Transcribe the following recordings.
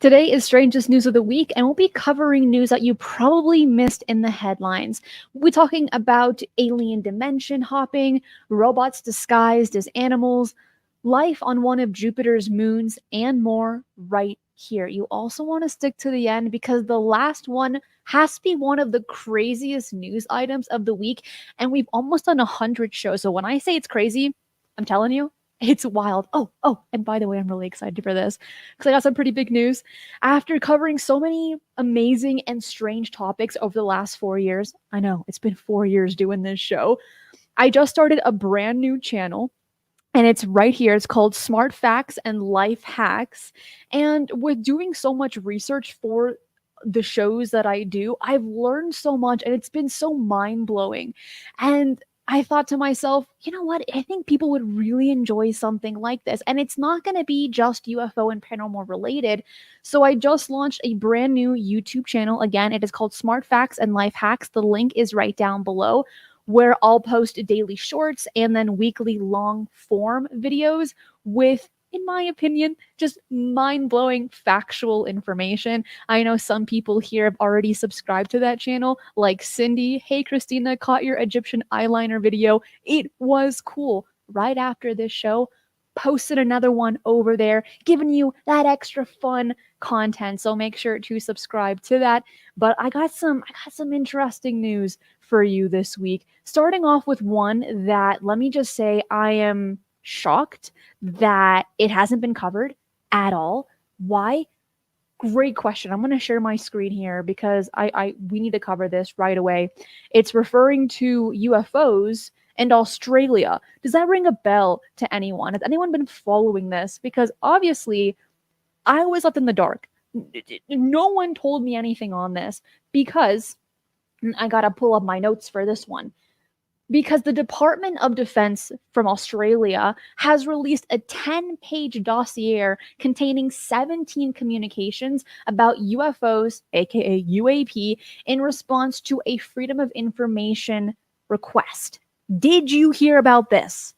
Today is Strangest News of the Week, and we'll be covering news that you probably missed in the headlines. We'll be talking about alien dimension hopping, robots disguised as animals, life on one of Jupiter's moons, and more right here. You also want to stick to the end because the last one has to be one of the craziest news items of the week, and we've almost done 100 shows. So when I say it's crazy, I'm telling you, it's wild. Oh, and by the way, I'm really excited for this because I got some pretty big news. After covering so many amazing and strange topics over the last 4 years, I know it's been 4 years doing this show, I just started a brand new channel. And it's right here. It's called Smart Facts and Life Hacks. And with doing so much research for the shows that I do, I've learned so much and it's been so mind blowing. And I thought to myself, you know what? I think people would really enjoy something like this. And it's not going to be just UFO and paranormal related. So I just launched a brand new YouTube channel. Again, it is called Smart Facts and Life Hacks. The link is right down below, where I'll post daily shorts and then weekly long form videos with, in my opinion, just mind-blowing factual information. I know some people here have already subscribed to that channel, like Cindy. Hey, Christina, caught your Egyptian eyeliner video. It was cool. Right after this show, posted another one over there, giving you that extra fun content. So make sure to subscribe to that. But I got some interesting news for you this week. Starting off with one that, let me just say, I am shocked that it hasn't been covered at all. Why? Great question. I'm going to share my screen here because we need to cover this right away. It's referring to UFOs and Australia. Does that ring a bell to anyone? Has anyone been following this? Because obviously, I was left in the dark. No one told me anything on this because I got to pull up my notes for this one. Because the Department of Defense from Australia has released a 10-page dossier containing 17 communications about UFOs, aka UAP, in response to a Freedom of Information request. Did you hear about this?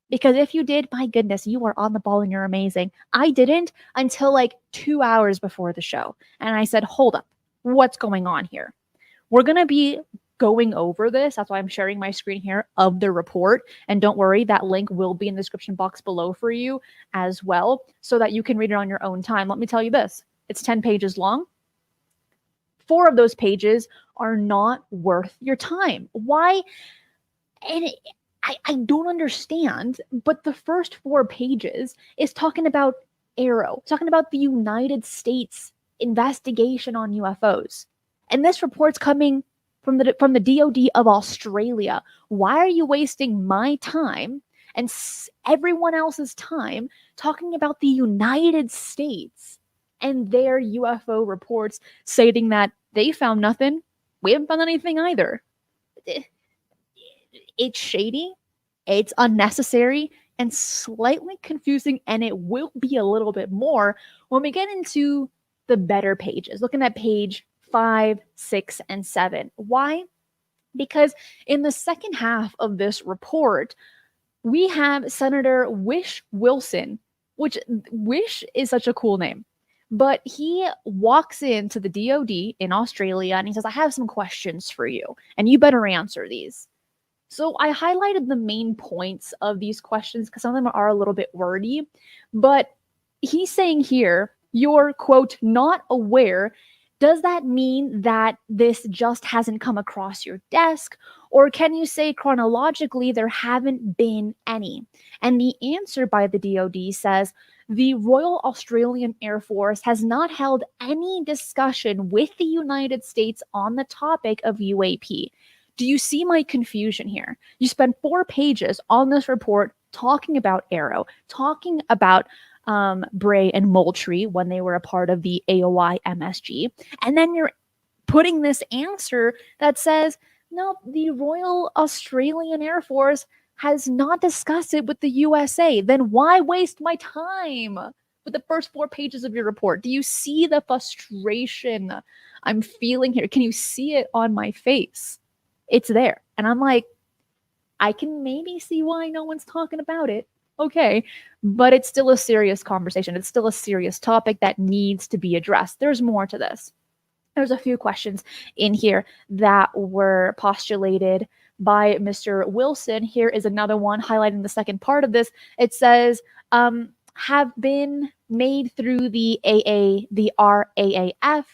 Because if you did, my goodness, you are on the ball and you're amazing. I didn't until like 2 hours before the show. And I said, hold up, what's going on here? We're going to be going over this. That's why I'm sharing my screen here of the report. And don't worry, that link will be in the description box below for you as well, so that you can read it on your own time. Let me tell you this. It's 10 pages long. 4 of those pages are not worth your time. Why? And I don't understand, but the first 4 pages is talking about AARO, talking about the United States investigation on UFOs. And this report's coming from the DOD of Australia. Why are you wasting my time and everyone else's time talking about the United States and their UFO reports stating that they found nothing? We haven't found anything either. It's shady, it's unnecessary, and slightly confusing, and it will be a little bit more when we get into the better pages. Looking at page 5, 6, and 7. Why? Because in the second half of this report, we have Senator Wish Wilson, which Wish is such a cool name. But he walks into the DOD in Australia and he says, I have some questions for you, and you better answer these. So I highlighted the main points of these questions because some of them are a little bit wordy. But he's saying here, you're, quote, not aware. Does that mean that this just hasn't come across your desk? Or can you say chronologically there haven't been any? And the answer by the DOD says, the Royal Australian Air Force has not held any discussion with the United States on the topic of UAP. Do you see my confusion here? You spend 4 pages on this report talking about AARO, talking about Bray and Moultrie when they were a part of the AOI MSG. And then you're putting this answer that says, no, the Royal Australian Air Force has not discussed it with the USA. Then why waste my time with the first 4 pages of your report? Do you see the frustration I'm feeling here? Can you see it on my face? It's there. And I'm like, I can maybe see why no one's talking about it. Okay, but it's still a serious conversation. It's still a serious topic that needs to be addressed. There's more to this. There's a few questions in here that were postulated by Mr. Wilson. Here is another one highlighting the second part of this. It says, have been made through the RAAF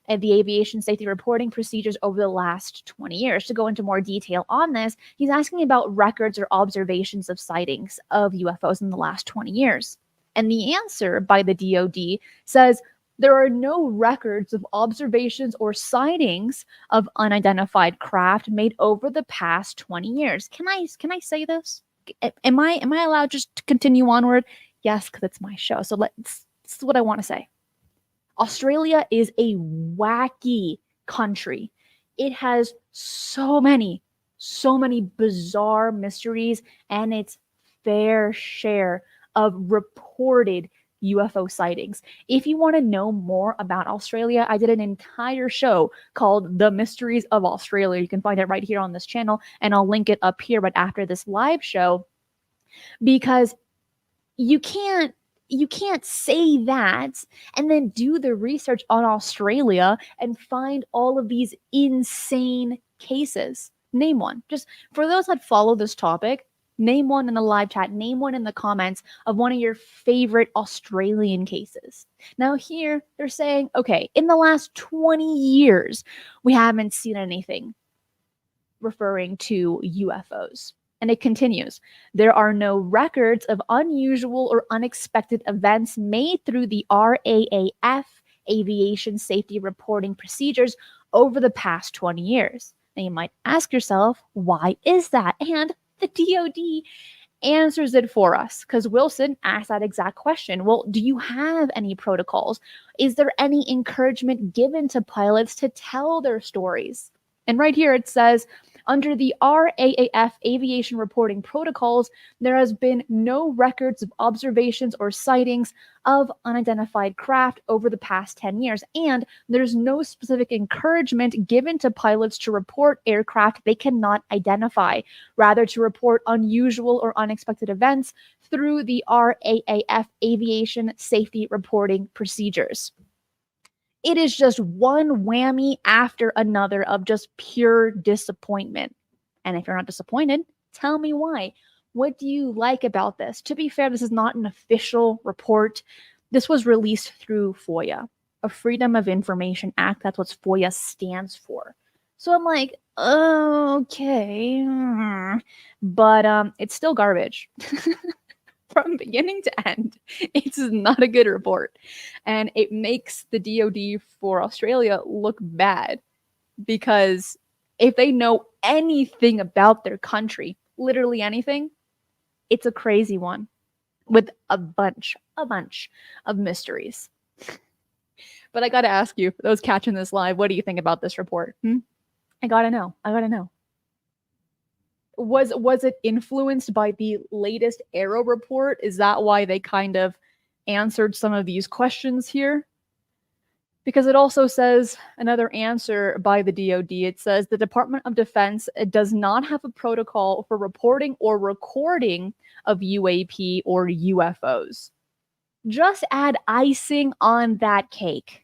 and the aviation safety reporting procedures over the last 20 years. To go into more detail on this, he's asking about records or observations of sightings of UFOs in the last 20 years. And the answer by the DOD says, there are no records of observations or sightings of unidentified craft made over the past 20 years. Can I say this? Am I allowed just to continue onward? Yes, because it's my show. So this is what I want to say. Australia is a wacky country. It has so many bizarre mysteries and its fair share of reported UFO sightings. If you want to know more about Australia, I did an entire show called The Mysteries of Australia. You can find it right here on this channel, and I'll link it up here, but after this live show, because you can't say that and then do the research on Australia and find all of these insane cases. Name one. Just for those that follow this topic, name one in the live chat, name one in the comments of one of your favorite Australian cases. Now here they're saying, okay, in the last 20 years, we haven't seen anything referring to UFOs. And it continues, there are no records of unusual or unexpected events made through the RAAF aviation safety reporting procedures over the past 20 years. Now you might ask yourself, why is that? And the DOD answers it for us because Wilson asked that exact question. Well, do you have any protocols? Is there any encouragement given to pilots to tell their stories? And right here it says, under the RAAF aviation reporting protocols, there has been no records of observations or sightings of unidentified craft over the past 10 years. And there's no specific encouragement given to pilots to report aircraft they cannot identify, rather to report unusual or unexpected events through the RAAF aviation safety reporting procedures. It is just one whammy after another of just pure disappointment. And if you're not disappointed, tell me why. What do you like about this? To be fair, this is not an official report. This was released through FOIA, a Freedom of Information Act. That's what FOIA stands for. So I'm like, okay. But it's still garbage. From beginning to end, it's not a good report. And it makes the DOD for Australia look bad because if they know anything about their country, literally anything, it's a crazy one with a bunch of mysteries. But I got to ask you, for those catching this live, what do you think about this report? I got to know. Was it influenced by the latest Arrow report? Is that why they kind of answered some of these questions here? Because it also says another answer by the DOD. It says the Department of Defense does not have a protocol for reporting or recording of UAP or UFOs. Just add icing on that cake.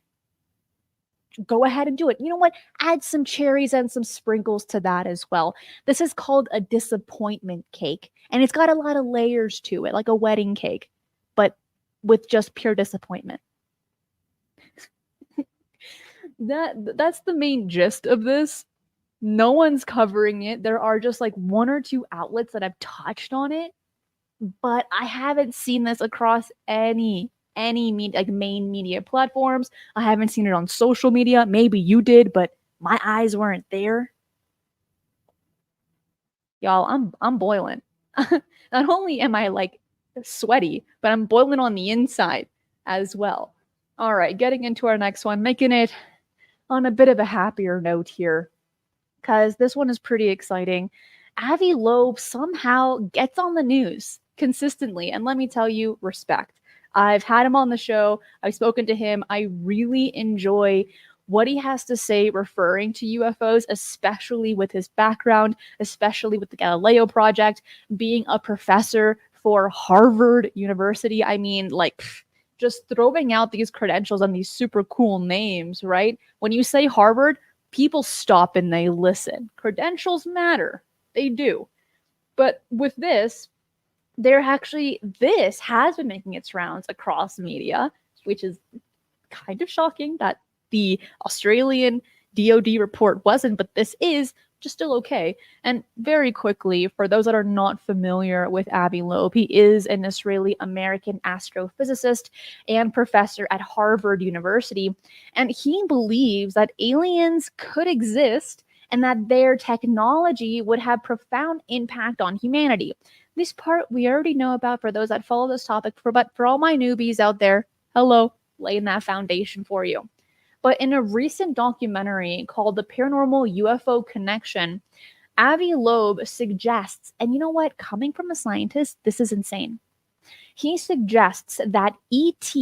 Go ahead and do it. You know what? Add some cherries and some sprinkles to that as well. This is called a disappointment cake, and it's got a lot of layers to it, like a wedding cake, but with just pure disappointment. That's the main gist of this. No one's covering it. There are just like one or two outlets that have touched on it, but I haven't seen this across any media, like main media platforms. I haven't seen it on social media. Maybe you did, but my eyes weren't there. Y'all, I'm boiling. Not only am I like sweaty, but I'm boiling on the inside as well. All right, getting into our next one, making it on a bit of a happier note here, because this one is pretty exciting. Avi Loeb somehow gets on the news consistently, and let me tell you, respect. I've had him on the show. I've spoken to him. I really enjoy what he has to say referring to UFOs, especially with his background, especially with the Galileo Project, being a professor for Harvard University. I mean, like, just throwing out these credentials and these super cool names, right? When you say Harvard, people stop and they listen. Credentials matter. They do. But with this, this has been making its rounds across media, which is kind of shocking that the Australian DOD report wasn't, but this is just still okay. And very quickly, for those that are not familiar with Avi Loeb, he is an Israeli-American astrophysicist and professor at Harvard University. And he believes that aliens could exist and that their technology would have profound impact on humanity. This part we already know about for those that follow this topic, but for all my newbies out there, hello, laying that foundation for you. But in a recent documentary called The Paranormal UFO Connection, Avi Loeb suggests, and you know what? Coming from a scientist, this is insane. He suggests that ET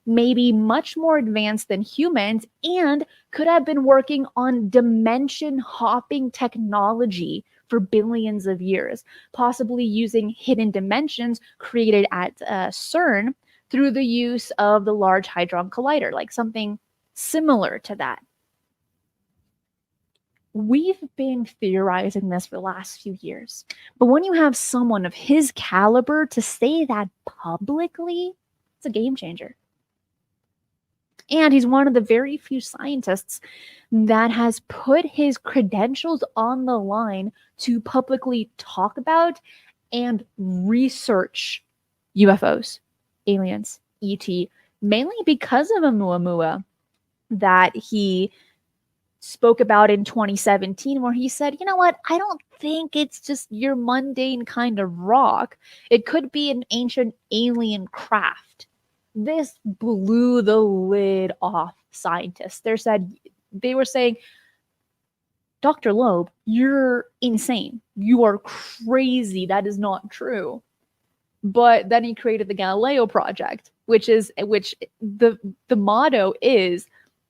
may be much more advanced than humans and could have been working on dimension hopping technology for billions of years, possibly using hidden dimensions created at CERN through the use of the Large Hadron Collider, like something similar to that. We've been theorizing this for the last few years, but when you have someone of his caliber to say that publicly, it's a game changer. And he's one of the very few scientists that has put his credentials on the line to publicly talk about and research UFOs, aliens, ET, mainly because of Oumuamua that he spoke about in 2017, where he said, you know what, I don't think it's just your mundane kind of rock. It could be an ancient alien craft. This blew the lid off scientists. They were saying, Dr. Loeb, you're insane. You are crazy. That is not true. But then he created the Galileo Project, which the motto is,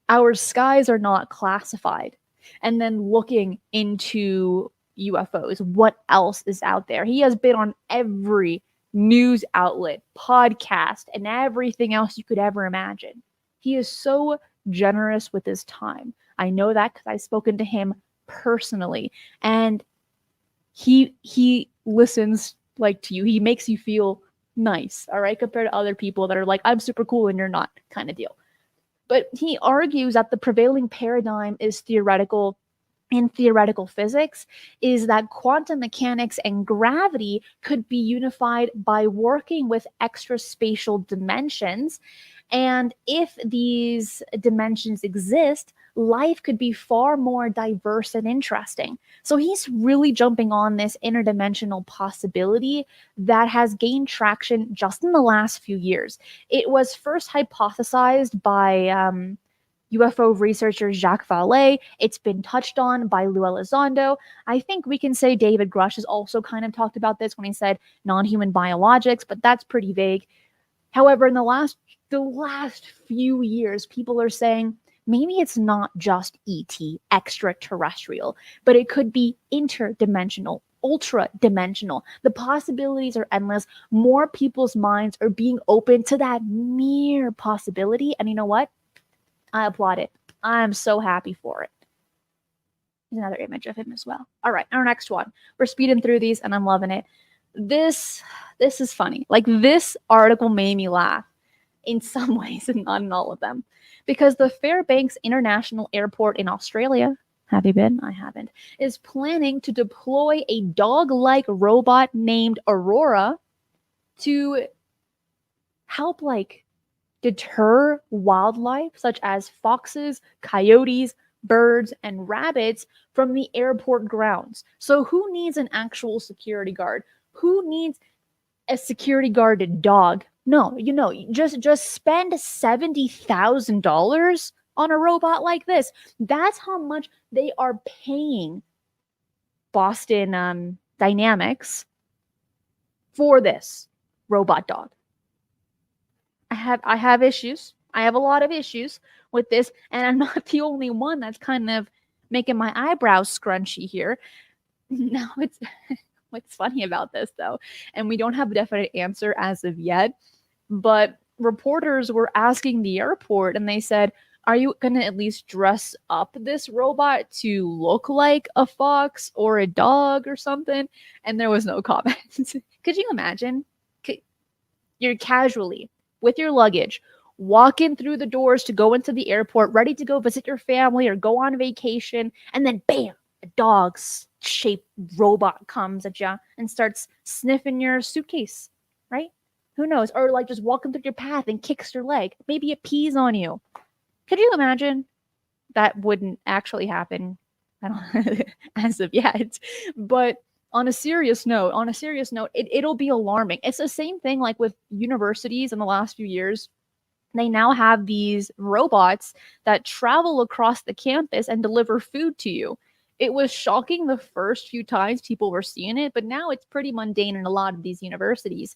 our skies are not classified. And then looking into UFOs, what else is out there? He has been on every news outlet, podcast, and everything else you could ever imagine. He is so generous with his time. I know that because I've spoken to him personally. And he listens like to you. He makes you feel nice, all right, compared to other people that are like, I'm super cool and you're not, kind of deal. But he argues that the prevailing paradigm is theoretical. In theoretical physics, is that quantum mechanics and gravity could be unified by working with extraspatial dimensions. And if these dimensions exist, life could be far more diverse and interesting. So he's really jumping on this interdimensional possibility that has gained traction just in the last few years. It was first hypothesized by UFO researcher Jacques Vallée. It's been touched on by Lou Elizondo. I think we can say David Grush has also kind of talked about this when he said non-human biologics, but that's pretty vague. However, in the last few years, people are saying maybe it's not just ET, extraterrestrial, but it could be interdimensional, ultra-dimensional. The possibilities are endless. More people's minds are being open to that mere possibility. And you know what? I applaud it. I'm so happy for it. There's another image of him as well. All right, our next one. We're speeding through these and I'm loving it. This is funny. Like, this article made me laugh in some ways and not in all of them. Because the Fairbanks International Airport in Australia, have you been? I haven't, is planning to deploy a dog-like robot named Aurora to help, like, deter wildlife such as foxes, coyotes, birds, and rabbits from the airport grounds. So who needs an actual security guard? Who needs a security guarded dog? No, just spend $70,000 on a robot like this. That's how much they are paying Boston Dynamics for this robot dog. I have issues. I have a lot of issues with this, and I'm not the only one that's kind of making my eyebrows scrunchy here. No, What's funny about this, though, and we don't have a definite answer as of yet, but reporters were asking the airport and they said, are you going to at least dress up this robot to look like a fox or a dog or something? And there was no comment. Could you imagine? You're casually with your luggage walking through the doors to go into the airport, ready to go visit your family or go on vacation, and then bam, a dog shaped robot comes at you and starts sniffing your suitcase, right? Who knows? Or like just walking through your path and kicks your leg. Maybe it pees on you. Could you imagine? That wouldn't actually happen. I don't as of yet. But on a serious note, it'll be alarming. It's the same thing like with universities in the last few years. They now have these robots that travel across the campus and deliver food to you. It was shocking the first few times people were seeing it, but now it's pretty mundane in a lot of these universities.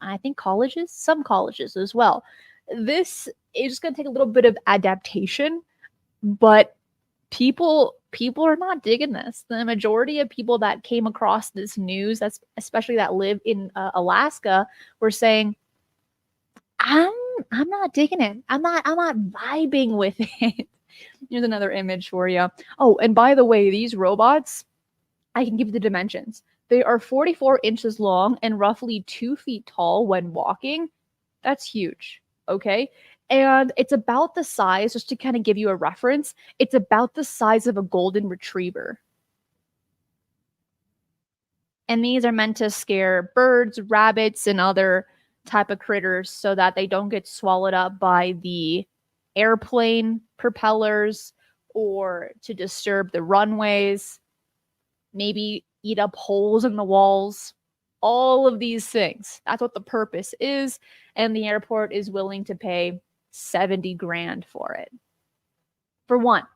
I think colleges, some colleges as well. This is just going to take a little bit of adaptation, but people are not digging this. The majority of people that came across this news, that's especially that live in Alaska, were saying, I'm not digging it. I'm not vibing with it. Here's another image for you. Oh, and by the way, these robots, I can give you the dimensions. They are 44 inches long and roughly 2 feet tall when walking. That's huge. Okay. And it's about the size, just to kind of give you a reference, it's about the size of a golden retriever. And these are meant to scare birds, rabbits, and other type of critters so that they don't get swallowed up by the airplane propellers or to disturb the runways, maybe eat up holes in the walls. All of these things. That's what the purpose is. And the airport is willing to pay 70 grand for it. For one.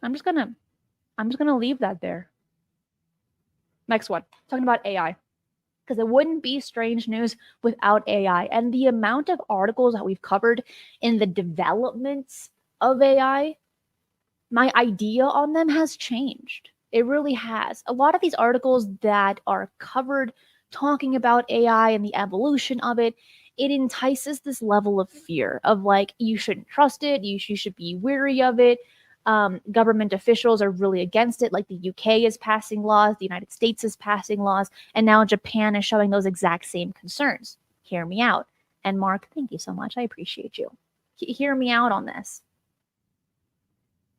I'm just gonna leave that there. Next one. Talking about AI. Because it wouldn't be strange news without AI. And the amount of articles that we've covered in the developments of AI, my idea on them has changed. It really has. A lot of these articles that are covered talking about AI and the evolution of it, it entices this level of fear of like, you shouldn't trust it, you should be wary of it. Government officials are really against it, like the UK is passing laws, the United States is passing laws, and now Japan is showing those exact same concerns. Hear me out. And Mark, thank you so much. I appreciate you. Hear me out on this.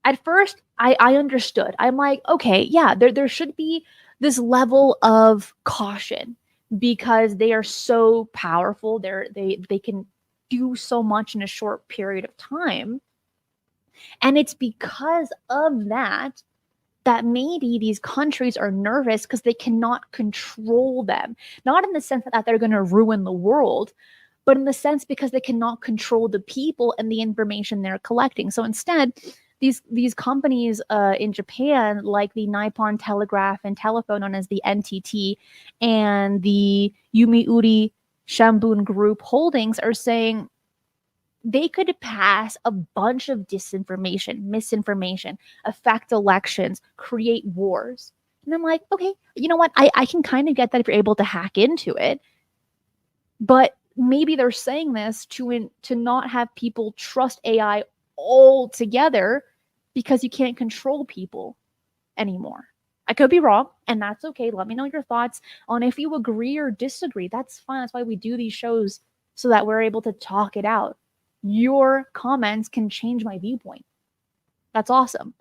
At first, I understood. I'm like, okay, yeah, there should be this level of caution because they are so powerful. They can do so much in a short period of time. And it's because of that maybe these countries are nervous because they cannot control them. Not in the sense that they're going to ruin the world, but in the sense because they cannot control the people and the information they're collecting. So instead, these companies in Japan, like the Nippon Telegraph and Telephone, known as the NTT, and the Yomiuri Shimbun Group Holdings, are saying they could pass a bunch of disinformation, misinformation, affect elections, create wars. And I'm like, okay, you know what? I can kind of get that if you're able to hack into it. But maybe they're saying this to not have people trust AI altogether because you can't control people anymore. I could be wrong, and that's okay. Let me know your thoughts on if you agree or disagree. That's fine. That's why we do these shows, so that we're able to talk it out. Your comments can change my viewpoint. That's awesome.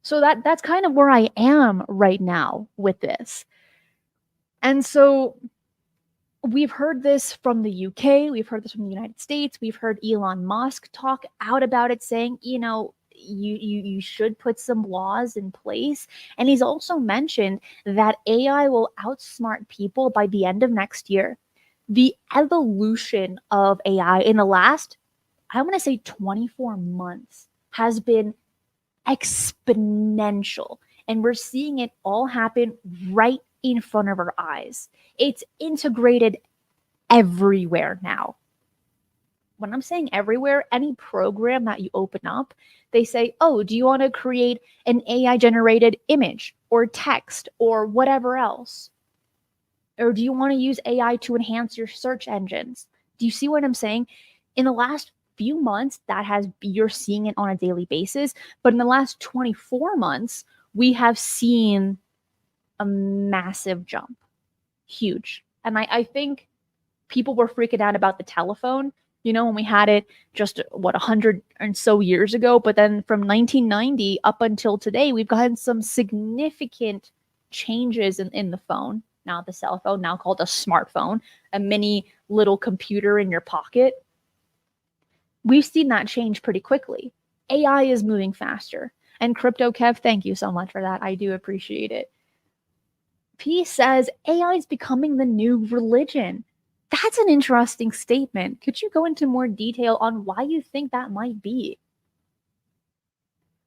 So that's kind of where I am right now with this. And so we've heard this from the UK, we've heard this from the United States, we've heard Elon Musk talk out about it, saying, you know, you should put some laws in place. And he's also mentioned that AI will outsmart people by the end of next year. The evolution of AI in the last, I want to say 24 months has been exponential. And we're seeing it all happen right in front of our eyes. It's integrated everywhere now. when I'm saying everywhere, any program that you open up, they say, oh, do you want to create an AI generated image or text or whatever else? Or do you want to use AI to enhance your search engines? Do you see what I'm saying? In the last few months, you're seeing it on a daily basis. But in the last 24 months, we have seen a massive jump. Huge. And I think people were freaking out about the telephone, when we had it just 100 and so years ago. But then from 1990 up until today, we've gotten some significant changes in the phone. Now the cell phone, now called a smartphone, a mini little computer in your pocket. We've seen that change pretty quickly. AI is moving faster. And Crypto Kev, thank you so much for that. I do appreciate it. P says AI is becoming the new religion. That's an interesting statement. Could you go into more detail on why you think that might be?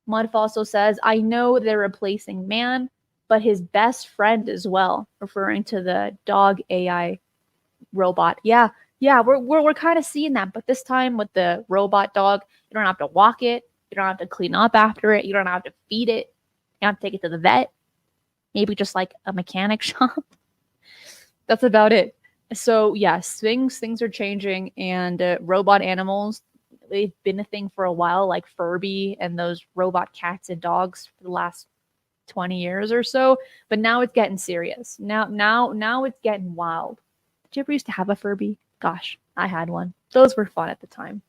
Mudf also says, I know they're replacing man, but his best friend as well, referring to the dog AI robot. Yeah, we're kind of seeing that, but this time with the robot dog, you don't have to walk it, you don't have to clean up after it, you don't have to feed it, you don't have to take it to the vet, maybe just like a mechanic shop. That's about it. So yes, things are changing, and robot animals, they've been a thing for a while, like Furby and those robot cats and dogs for the last 20 years or so. But now it's getting serious. Now it's getting wild. Did you ever used to have a Furby? Gosh, I had one. Those were fun at the time,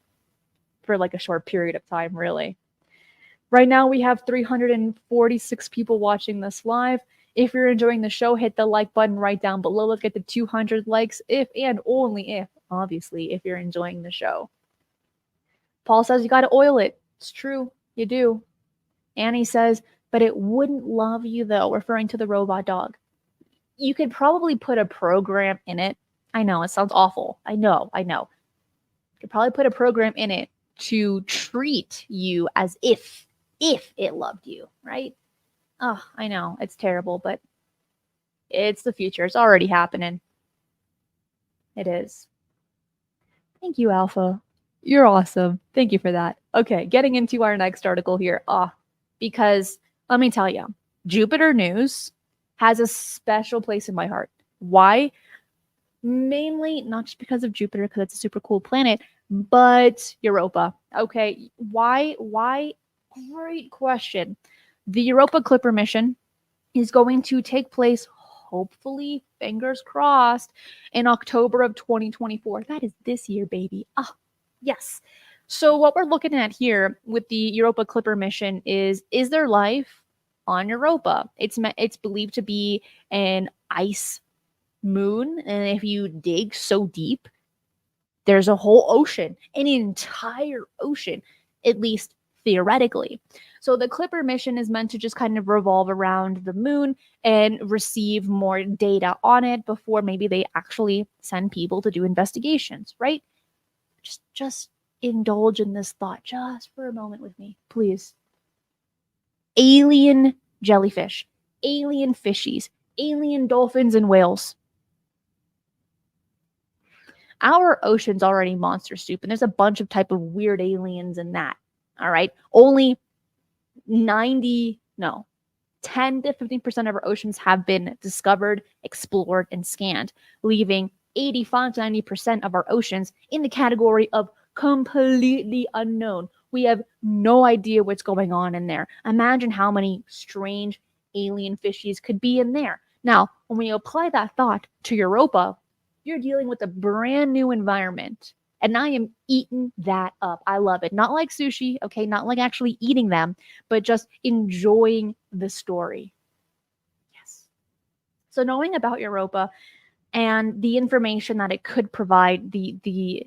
for like a short period of time, really. Right now we have 346 people watching this live. If you're enjoying the show, hit the like button right down below. Let's get to 200 likes, if and only if, obviously, if you're enjoying the show. Paul says you got to oil it. It's true. You do. Annie says, but it wouldn't love you though, referring to the robot dog. You could probably put a program in it. I know, it sounds awful. I know. You could probably put a program in it to treat you as if it loved you, right? Oh, I know, it's terrible, but it's the future. It's already happening. It is. Thank you, Alpha. You're awesome. Thank you for that. Okay, getting into our next article here. Because let me tell you, Jupiter News has a special place in my heart. Why? Mainly not just because of Jupiter, because it's a super cool planet, but Europa. Okay, why? Great question. The Europa Clipper mission is going to take place, hopefully, fingers crossed, in October of 2024. That is this year, baby. Yes. So what we're looking at here with the Europa Clipper mission is there life on Europa? It's believed to be an ice moon, and if you dig so deep, there's a whole ocean, an entire ocean, at least theoretically. So the Clipper mission is meant to just kind of revolve around the moon and receive more data on it before maybe they actually send people to do investigations, right? Just indulge in this thought just for a moment with me, please. Alien jellyfish, alien fishies, alien dolphins and whales. Our ocean's already monster soup, and there's a bunch of type of weird aliens in that. All right. Only 10 to 15% of our oceans have been discovered, explored, and scanned, leaving 85 to 90% of our oceans in the category of completely unknown. We have no idea what's going on in there. Imagine how many strange alien fishies could be in there. Now, when we apply that thought to Europa, you're dealing with a brand new environment. And I am eating that up. I love it. Not like sushi, okay? Not like actually eating them, but just enjoying the story. Yes. So knowing about Europa and the information that it could provide, the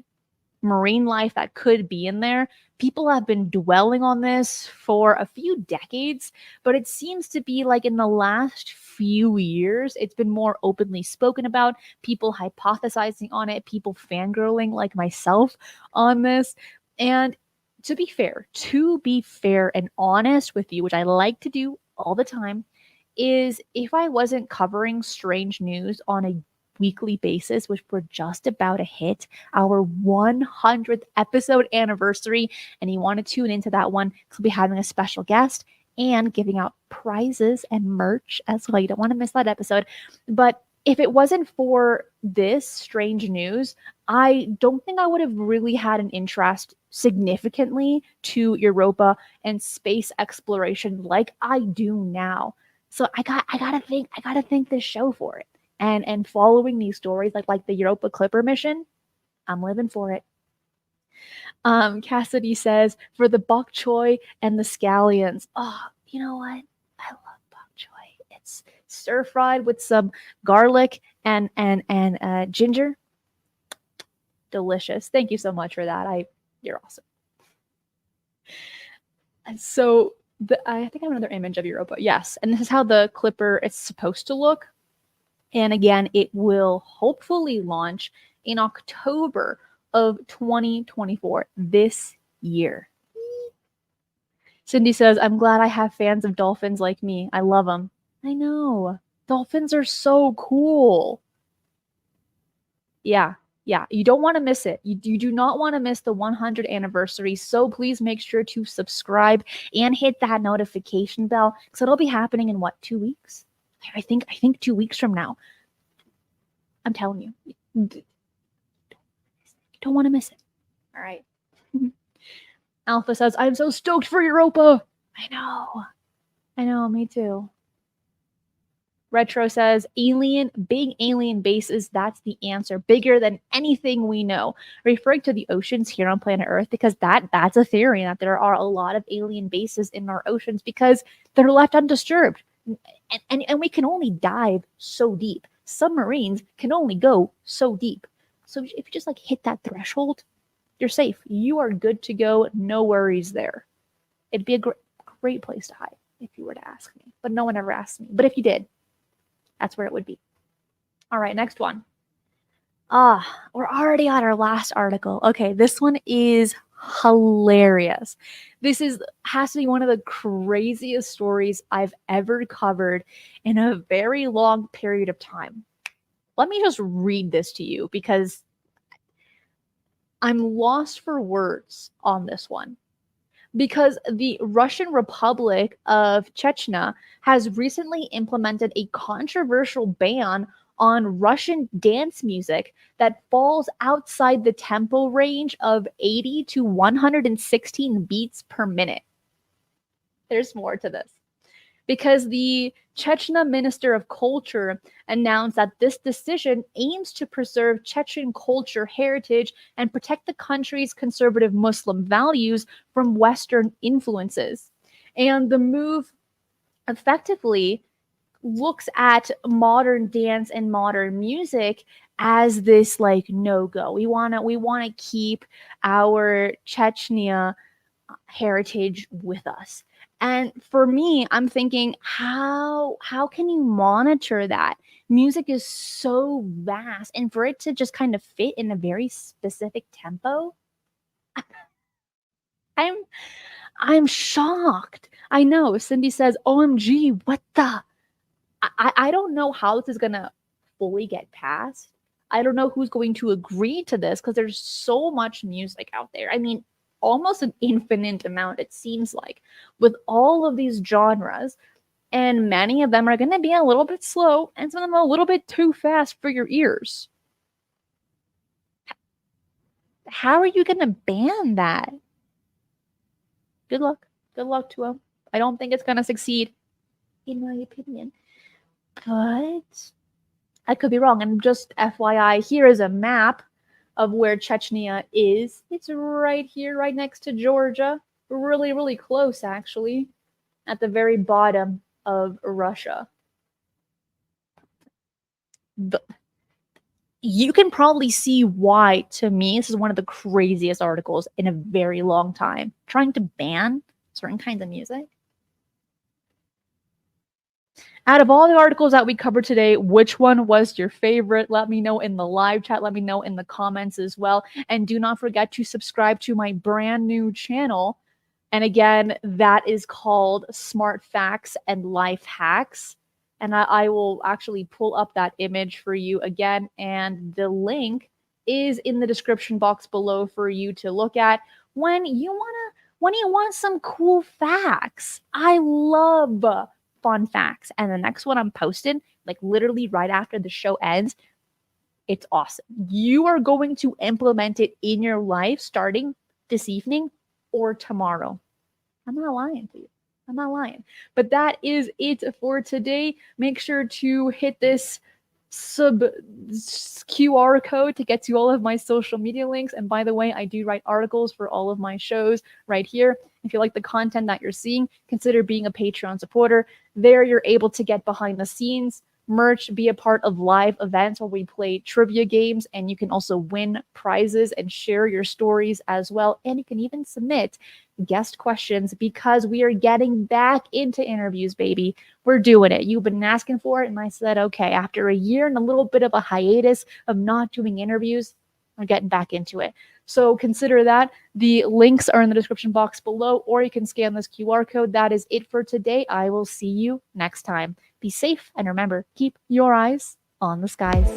marine life that could be in there, people have been dwelling on this for a few decades, but it seems to be like in the last few years, it's been more openly spoken about, people hypothesizing on it, people fangirling like myself on this. And to be fair and honest with you, which I like to do all the time, is if I wasn't covering strange news on a weekly basis, which we're just about to hit our 100th episode anniversary. And you want to tune into that one because we'll be having a special guest and giving out prizes and merch as well. You don't want to miss that episode. But if it wasn't for this strange news, I don't think I would have really had an interest significantly to Europa and space exploration like I do now. So I gotta thank this show for it. And following these stories like the Europa Clipper mission, I'm living for it. Cassidy says, for the bok choy and the scallions. Oh, you know what? I love bok choy. It's stir fried with some garlic and ginger. Delicious. Thank you so much for that. You're awesome. And so I think I have another image of Europa. Yes, and this is how the Clipper is supposed to look. And again, it will hopefully launch in October of 2024 this year. Cindy says, I'm glad I have fans of dolphins like me. I love them. I know. Dolphins are so cool. Yeah. You don't want to miss it. You do not want to miss the 100th anniversary. So please make sure to subscribe and hit that notification bell because it'll be happening in what, 2 weeks? I think 2 weeks from now. I'm telling you. Don't want to miss it. All right. Alpha says, I'm so stoked for Europa. I know, me too. Retro says, big alien bases, that's the answer. Bigger than anything we know. Referring to the oceans here on planet Earth, because that's a theory that there are a lot of alien bases in our oceans because they're left undisturbed. And we can only dive so deep. Submarines can only go so deep. So if you just hit that threshold, you're safe. You are good to go. No worries there. It'd be a great place to hide if you were to ask me. But no one ever asked me. But if you did, that's where it would be. All right, next one. We're already on our last article. Okay, this one is hilarious. This has to be one of the craziest stories I've ever covered in a very long period of time. Let me just read this to you because I'm lost for words on this one. Because the Russian Republic of Chechnya has recently implemented a controversial ban on Russian dance music that falls outside the tempo range of 80 to 116 beats per minute. There's more to this. Because the Chechnya Minister of Culture announced that this decision aims to preserve Chechen culture heritage and protect the country's conservative Muslim values from Western influences. And the move effectively looks at modern dance and modern music as this no-go. We want to keep our Chechnya heritage with us. And for me, I'm thinking, how can you monitor that? Music is so vast, and for it to just kind of fit in a very specific tempo, I'm shocked. I know. Cindy says, OMG, what the? I don't know how this is gonna fully get passed. I don't know who's going to agree to this because there's so much music out there. I mean, almost an infinite amount, it seems like, with all of these genres. And many of them are going to be a little bit slow and some of them a little bit too fast for your ears. How are you going to ban that? Good luck. Good luck to them. I don't think it's going to succeed, in my opinion. But I could be wrong. And just FYI, here is a map of where Chechnya is. It's right here, right next to Georgia. Really, really close, actually. At the very bottom of Russia. You can probably see why, to me, this is one of the craziest articles in a very long time. Trying to ban certain kinds of music. Out of all the articles that we covered today, which one was your favorite? Let me know in the live chat. Let me know in the comments as well. And do not forget to subscribe to my brand new channel. And again, that is called Smart Facts and Life Hacks. And I will actually pull up that image for you again. And the link is in the description box below for you to look at when you want some cool facts. I love fun facts. And the next one I'm posting, like literally right after the show ends, it's awesome. You are going to implement it in your life starting this evening or tomorrow. I'm not lying to you. I'm not lying. But that is it for today. Make sure to hit this QR code to get to all of my social media links. And by the way, I do write articles for all of my shows right here. If you like the content that you're seeing, consider being a Patreon supporter. There you're able to get behind the scenes merch, be a part of live events where we play trivia games, and you can also win prizes and share your stories as well. And you can even submit guest questions because we are getting back into interviews, baby. We're doing it. You've been asking for it, and I said, okay, after a year and a little bit of a hiatus of not doing interviews, we're getting back into it. So consider that. The links are in the description box below, or you can scan this QR code. That is it for today. I will see you next time. Be safe, and remember, keep your eyes on the skies.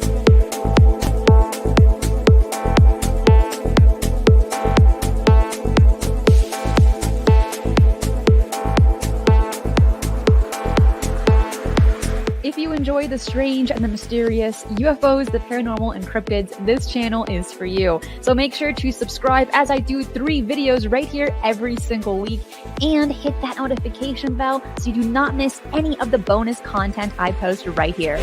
If you enjoy the strange and the mysterious, UFOs, the paranormal, and cryptids, this channel is for you. So make sure to subscribe as I do 3 videos right here every single week, and hit that notification bell so you do not miss any of the bonus content I post right here.